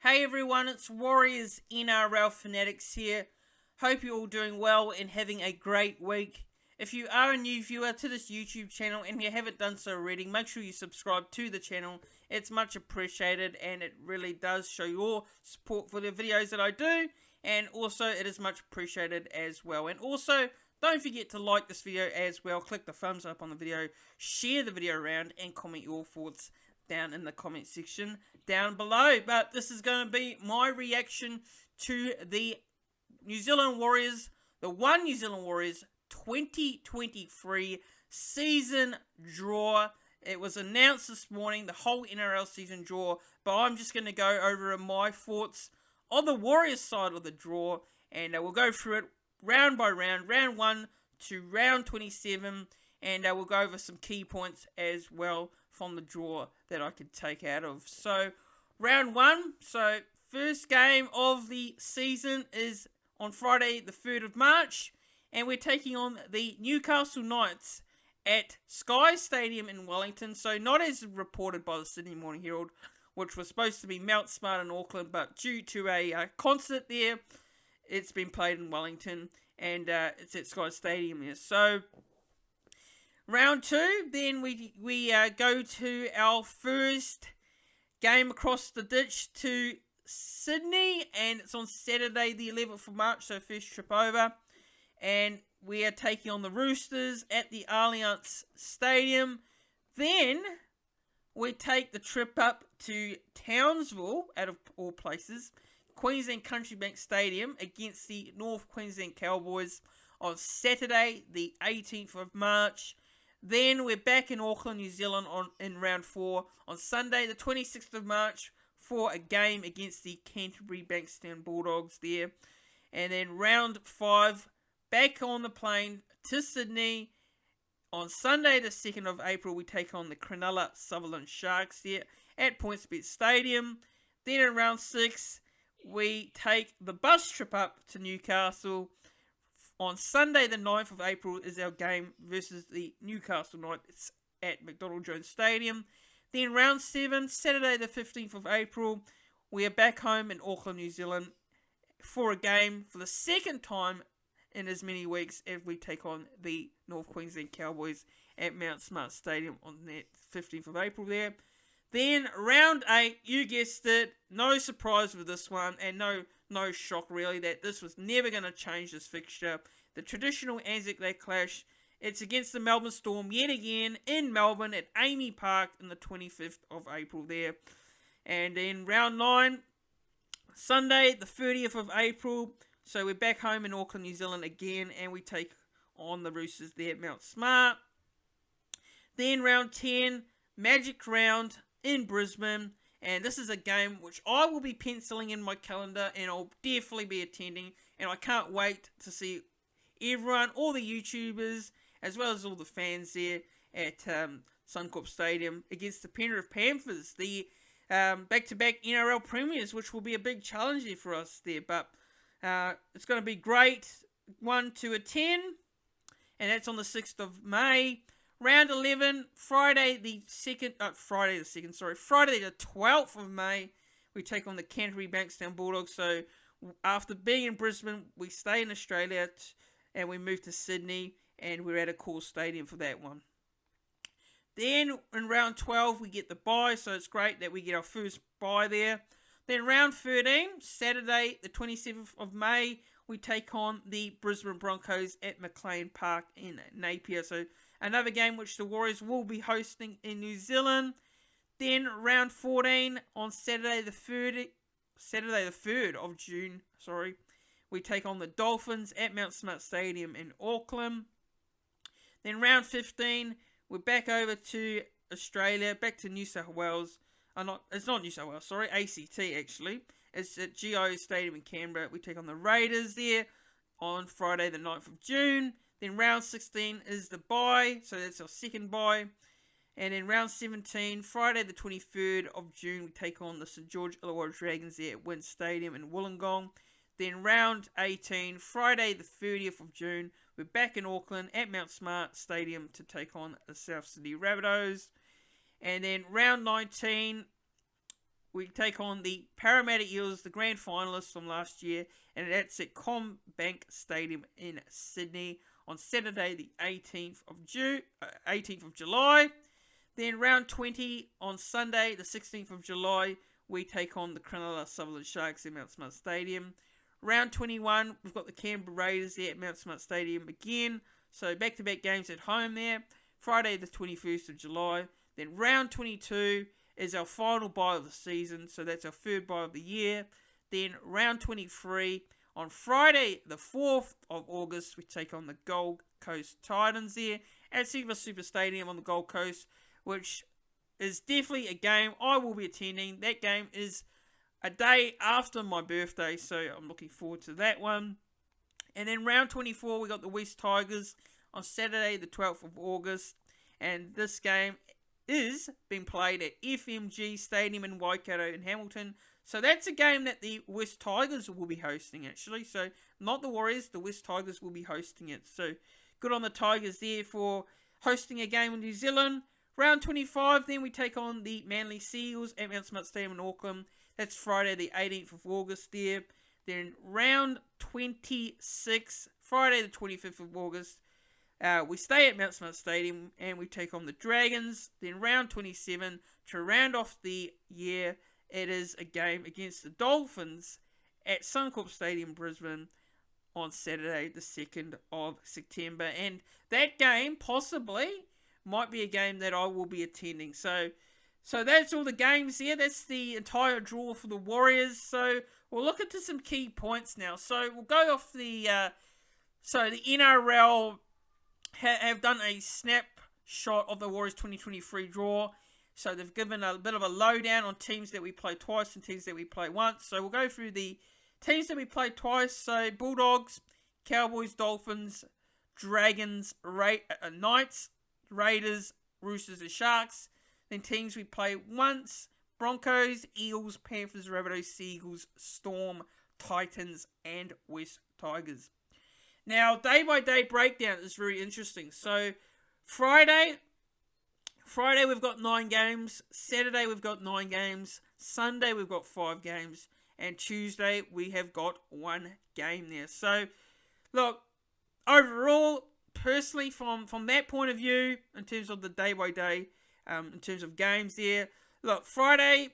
Hey everyone, it's Warriors NRL Fanatics here. Hope you're all doing well and having a great week. If you are a new viewer to this YouTube channel and you haven't done so already, make sure you subscribe to the channel. It's much appreciated and it really does show your support for the videos that I do. And also it is much appreciated as well. And also, don't forget to like this video as well. Click the thumbs up on the video, share the video around and comment your thoughts down in the comment section down below. But this is going to be my reaction to the New Zealand Warriors, the One New Zealand Warriors 2023 season draw. It was announced this morning, the whole NRL season draw, but I'm just going to go over my thoughts on the Warriors side of the draw, and we'll go through it round by round, round 1 to round 27, and we'll go over some key points as well from the draw that I could take out of. So, round 1, so first game of the season is on Friday the 3rd of March, and we're taking on the Newcastle Knights at Sky Stadium in Wellington. So not as reported by the Sydney Morning Herald, which was supposed to be Mount Smart in Auckland, but due to a concert there, it's been played in Wellington, and it's at Sky Stadium there. So round 2, then we go to our first game across the ditch to Sydney, and it's on Saturday the 11th of March, so first trip over, and we are taking on the Roosters at the Allianz Stadium. Then we take the trip up to Townsville, out of all places, Queensland Country Bank Stadium against the North Queensland Cowboys on Saturday the 18th of March. Then we're back in Auckland, New Zealand in round 4 on Sunday the 26th of March for a game against the Canterbury Bankstown Bulldogs there. And then round 5, back on the plane to Sydney. On Sunday the 2nd of April, we take on the Cronulla Sutherland Sharks there at PointsBet Stadium. Then in round 6, we take the bus trip up to Newcastle. On Sunday the 9th of April is our game versus the Newcastle Knights at McDonald Jones Stadium. Then round 7, Saturday the 15th of April, we are back home in Auckland, New Zealand for a game for the second time in as many weeks as we take on the North Queensland Cowboys at Mount Smart Stadium on that 15th of April there. Then round 8, you guessed it, no surprise with this one, and no shock really that this was never going to change this fixture. The traditional Anzac Day clash, it's against the Melbourne Storm yet again in Melbourne at Amy Park on the 25th of April there. And then round 9, Sunday the 30th of April, so we're back home in Auckland, New Zealand again, and we take on the Roosters there at Mount Smart. Then round 10, Magic Round in Brisbane, and this is a game which I will be penciling in my calendar and I'll definitely be attending, and I can't wait to see everyone, all the YouTubers, as well as all the fans there at Suncorp Stadium against the Penrith Panthers, the back-to-back NRL premiers, which will be a big challenge there for us there, but it's going to be great one to attend, and that's on the 6th of May. Round 11, Friday the 12th of May, we take on the Canterbury Bankstown Bulldogs. So after being in Brisbane, we stay in Australia and we move to Sydney, and we're at a cool stadium for that one. Then in round 12, we get the bye, so it's great that we get our first bye there. Then round 13, Saturday the 27th of May, we take on the Brisbane Broncos at McLean Park in Napier. So another game which the Warriors will be hosting in New Zealand. Then round 14 on Saturday the 3rd of June, we take on the Dolphins at Mount Smart Stadium in Auckland. Then round 15, we're back over to Australia, back to New South Wales. It's not New South Wales, ACT actually. It's at GIO Stadium in Canberra. We take on the Raiders there on Friday the 9th of June. Then round 16 is the bye, so that's our second bye. And in round 17, Friday the 23rd of June, we take on the St George Illawarra Dragons there at Wynn Stadium in Wollongong. Then round 18, Friday the 30th of June, we're back in Auckland at Mount Smart Stadium to take on the South Sydney Rabbitohs. And then round 19, we take on the Parramatta Eels, the grand finalists from last year, and that's at CommBank Stadium in Sydney on Saturday, the 18th of July. Then round 20 on Sunday, the 16th of July, we take on the Cronulla Sutherland Sharks at Mount Smart Stadium. Round 21, we've got the Canberra Raiders there at Mount Smart Stadium again. So back-to-back games at home there. Friday the 21st of July. Then round 22 is our final bye of the season. So that's our third bye of the year. Then round 23 on Friday the 4th of August, we take on the Gold Coast Titans there at Silver Super Stadium on the Gold Coast, which is definitely a game I will be attending. That game is a day after my birthday, so I'm looking forward to that one. And then round 24, we got the West Tigers on Saturday, the 12th of August. And this game is being played at FMG Stadium in Waikato in Hamilton. So that's a game that the West Tigers will be hosting, actually. So not the Warriors, the West Tigers will be hosting it. So good on the Tigers there for hosting a game in New Zealand. Round 25, then we take on the Manly Seagulls at Mount Smart Stadium in Auckland. That's Friday the 18th of August there. Then round 26, Friday the 25th of August, we stay at Mount Smart Stadium and we take on the Dragons. Then round 27, to round off the year, it is a game against the Dolphins at Suncorp Stadium, Brisbane, on Saturday the 2nd of September. And that game possibly might be a game that I will be attending. So that's all the games there. That's the entire draw for the Warriors. So we'll look into some key points now. So we'll go off the the NRL have done a snapshot of the Warriors 2023 draw. So they've given a bit of a lowdown on teams that we play twice and teams that we play once. So we'll go through the teams that we played twice. So Bulldogs, Cowboys, Dolphins, Dragons, Knights, Raiders, Roosters and Sharks. Then teams we play once: Broncos, Eagles, Panthers, Rabbitohs, Seagulls, Storm, Titans and West Tigers. Now, day-by-day breakdown is very interesting. So, Friday we've got 9 games. Saturday we've got 9 games. Sunday we've got 5 games. And Tuesday we have got 1 game there. So, look, overall, personally, from that point of view, in terms of the day-by-day, in terms of games there, look, Friday,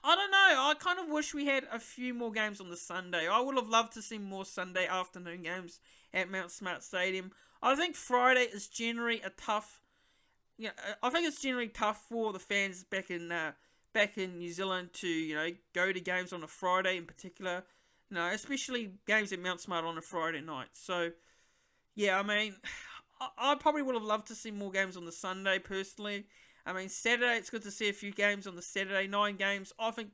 I don't know, I kind of wish we had a few more games on the Sunday. I would have loved to see more Sunday afternoon games at Mount Smart Stadium. I think Friday is generally a tough, I think it's generally tough for the fans back in New Zealand to, go to games on a Friday in particular. Especially games at Mount Smart on a Friday night. So, yeah, I mean, I probably would have loved to see more games on the Sunday, personally. I mean, Saturday, it's good to see a few games on the Saturday. 9 games, I think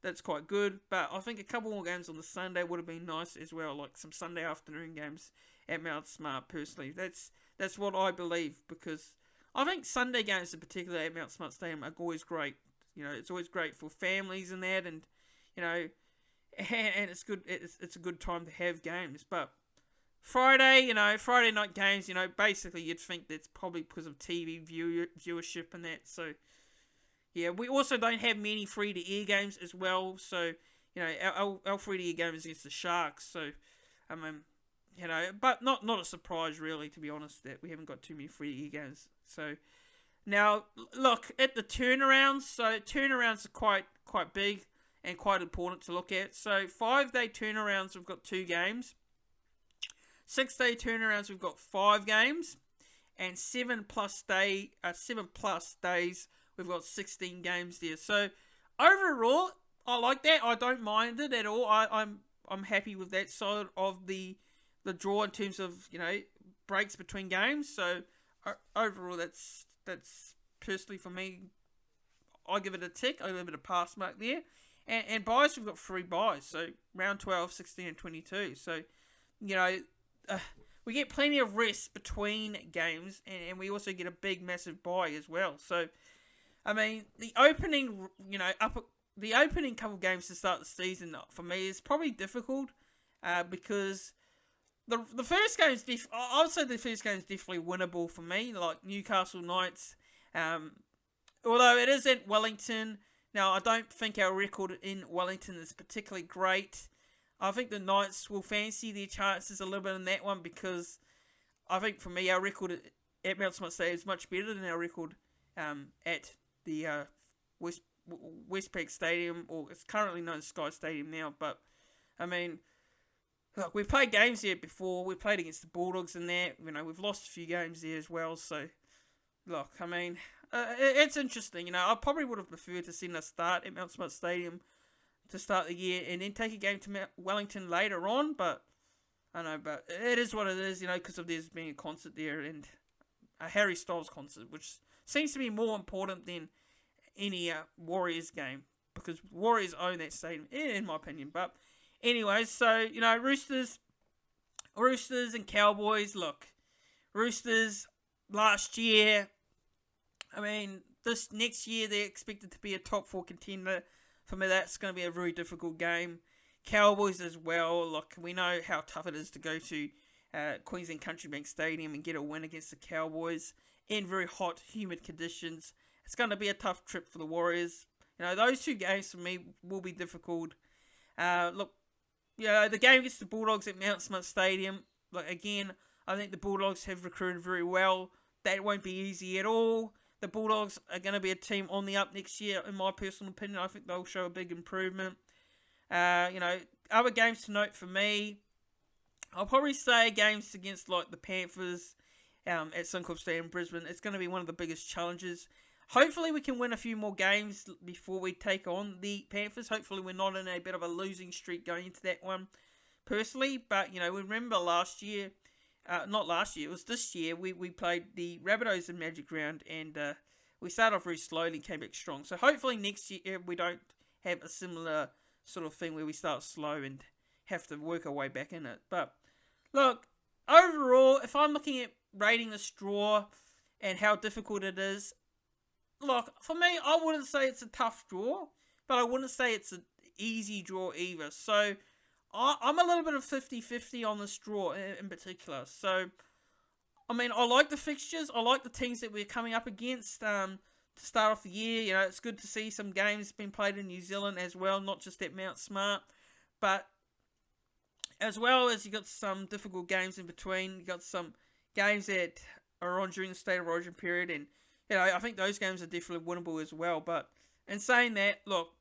that's quite good. But I think a couple more games on the Sunday would have been nice as well, like some Sunday afternoon games at Mount Smart, personally. That's what I believe, because I think Sunday games in particular at Mount Smart Stadium are always great. It's always great for families and that, and, and it's good. It's a good time to have games. But Friday, Friday night games, basically you'd think that's probably because of TV viewership and that. So, yeah, we also don't have many free-to-air games as well. So, our free-to-air game is against the Sharks. So, I mean, but not a surprise really, to be honest, that we haven't got too many free-to-air games. So, now, look, at the turnarounds. So, turnarounds are quite big and quite important to look at. So, 5-day turnarounds, we've got 2 games. 6-day turnarounds, we've got 5 games, and 7 plus days, we've got 16 games there. So overall, I like that. I don't mind it at all. I'm happy with that side of the draw in terms of breaks between games. So overall, that's personally for me, I give it a tick. I give it a pass mark there. And buys, we've got 3 buys. So round 12, 16, and 22. So we get plenty of rest between games, and we also get a big, massive bye as well. So, I mean, the opening couple of games to start the season for me is probably difficult, because the first game is I would say the first game is definitely winnable for me, like Newcastle Knights. Although it is at Wellington, Now, I don't think our record in Wellington is particularly great. I think the Knights will fancy their chances a little bit in that one because I think for me, our record at Mount Smart Stadium is much better than our record at the Westpac Stadium, or it's currently known as Sky Stadium now. But I mean, look, we've played games there before. We played against the Bulldogs and that. You know, we've lost a few games there as well. So, look, I mean, it's interesting. You know, I probably would have preferred to see us start at Mount Smart Stadium to start the year and then take a game to Wellington later on. But I know, but it is what it is. You know, because of there's being a concert there and a Harry Styles concert, which seems to be more important than any Warriors game because Warriors own that stadium, in my opinion. But anyway, so, you know, Roosters and Cowboys, look, Roosters last year, I mean, this next year they're expected to be a top 4 contender. For me, that's going to be a very difficult game. Cowboys as well, look, we know how tough it is to go to Queensland Country Bank Stadium and get a win against the Cowboys in very hot, humid conditions. It's going to be a tough trip for the Warriors. You know, those 2 games for me will be difficult. Look, you know, the game against the Bulldogs at Mount Smart Stadium, like, again, I think the Bulldogs have recruited very well. That won't be easy at all. The Bulldogs are going to be a team on the up next year, in my personal opinion. I think they'll show a big improvement. You know, other games to note for me, I'll probably say games against, like, the Panthers at Suncorp Stadium in Brisbane. It's going to be one of the biggest challenges. Hopefully we can win a few more games before we take on the Panthers. Hopefully we're not in a bit of a losing streak going into that one, personally. But, you know, we remember last year, not last year, it was this year, we played the Rabbitohs in Magic Round, and we started off very slowly, came back strong. So hopefully next year we don't have a similar sort of thing where we start slow and have to work our way back in it. But, look, overall, if I'm looking at rating this draw and how difficult it is, look, for me, I wouldn't say it's a tough draw, but I wouldn't say it's an easy draw either. So, I'm a little bit of 50-50 on this draw in particular. So, I mean, I like the fixtures. I like the teams that we're coming up against to start off the year. You know, it's good to see some games being played in New Zealand as well, not just at Mount Smart. But, as well as you got some difficult games in between, you got some games that are on during the State of Origin period, and you know, I think those games are definitely winnable as well. But in saying that, look,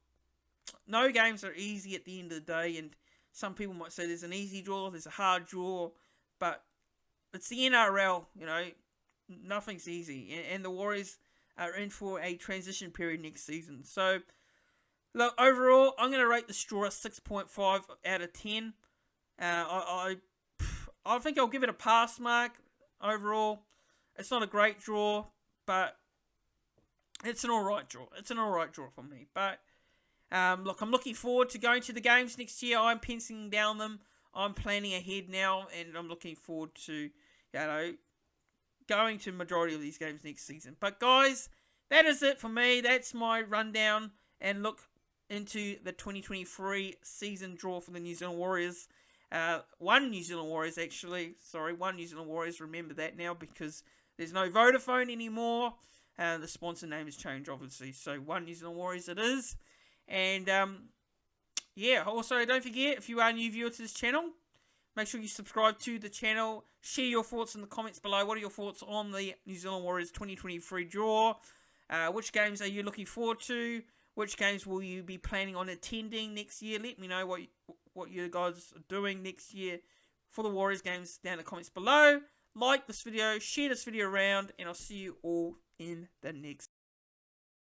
no games are easy at the end of the day. And some people might say there's an easy draw, there's a hard draw. But it's the NRL, you know, nothing's easy. And the Warriors are in for a transition period next season. So, look, overall, I'm going to rate the draw a 6.5 out of 10. I think I'll give it a pass mark overall. It's not a great draw, but it's an alright draw. It's an alright draw for me. But, look, I'm looking forward to going to the games next year. I'm penciling down them. I'm planning ahead now, and I'm looking forward to, you know, going to the majority of these games next season. But, guys, that is it for me. That's my rundown and look into the 2023 season draw for the New Zealand Warriors. One New Zealand Warriors, actually. Sorry, One New Zealand Warriors. Remember that now because there's no Vodafone anymore. The sponsor name has changed, obviously. So, One New Zealand Warriors it is. And, yeah, also, don't forget, if you are a new viewer to this channel, make sure you subscribe to the channel. Share your thoughts in the comments below. What are your thoughts on the New Zealand Warriors 2023 draw? Which games are you looking forward to? Which games will you be planning on attending next year? Let me know what you guys are doing next year for the Warriors games down in the comments below. Like this video, share this video around, and I'll see you all in the next